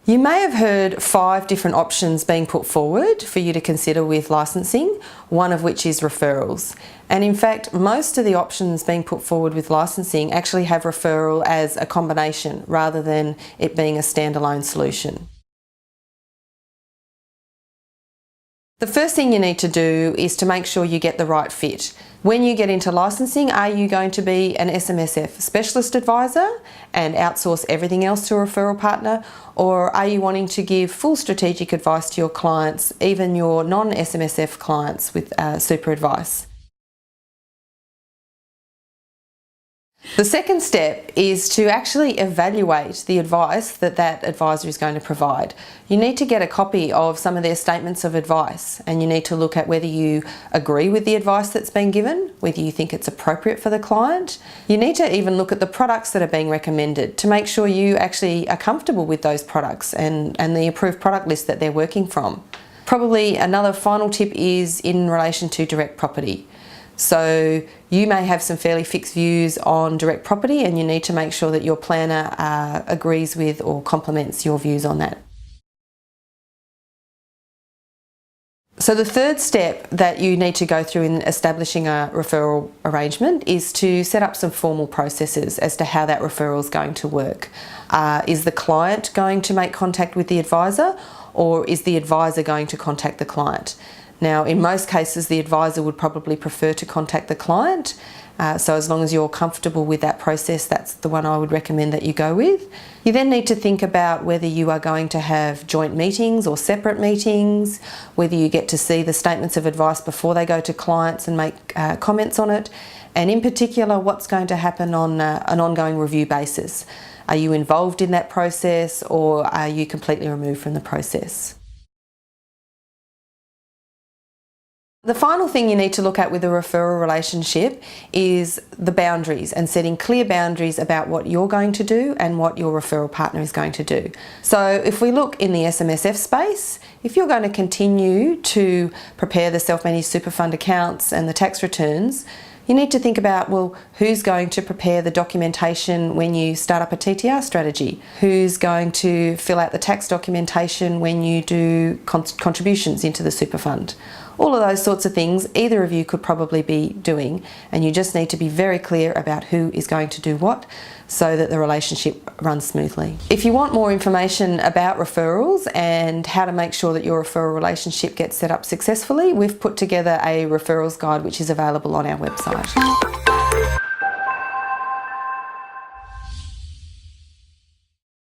You may have heard 5 different options being put forward for you to consider with licensing, one of which is referrals. And in fact, most of the options being put forward with licensing actually have referral as a combination rather than it being a standalone solution. The first thing you need to do is to make sure you get the right fit. When you get into licensing, are you going to be an SMSF specialist advisor and outsource everything else to a referral partner? Or are you wanting to give full strategic advice to your clients, even your non-SMSF clients with super advice? The second step is to actually evaluate the advice that that advisor is going to provide. You need to get a copy of some of their statements of advice, and you need to look at whether you agree with the advice that's been given, whether you think it's appropriate for the client. You need to even look at the products that are being recommended to make sure you actually are comfortable with those products and the approved product list that they're working from. Probably another final tip is in relation to direct property. So you may have some fairly fixed views on direct property, and you need to make sure that your planner agrees with or complements your views on that. So the third step that you need to go through in establishing a referral arrangement is to set up some formal processes as to how that referral is going to work. Is the client going to make contact with the advisor, or is the advisor going to contact the client? Now, in most cases, the advisor would probably prefer to contact the client. So as long as you're comfortable with that process, that's the one I would recommend that you go with. You then need to think about whether you are going to have joint meetings or separate meetings, whether you get to see the statements of advice before they go to clients and make comments on it, and in particular, what's going to happen on an ongoing review basis. Are you involved in that process, or are you completely removed from the process? The final thing you need to look at with a referral relationship is the boundaries, and setting clear boundaries about what you're going to do and what your referral partner is going to do. So if we look in the SMSF space, if you're going to continue to prepare the self-managed super fund accounts and the tax returns, you need to think about, well, who's going to prepare the documentation when you start up a TTR strategy? Who's going to fill out the tax documentation when you do contributions into the super fund? All of those sorts of things either of you could probably be doing, and you just need to be very clear about who is going to do what so that the relationship runs smoothly. If you want more information about referrals and how to make sure that your referral relationship gets set up successfully, we've put together a referrals guide which is available on our website.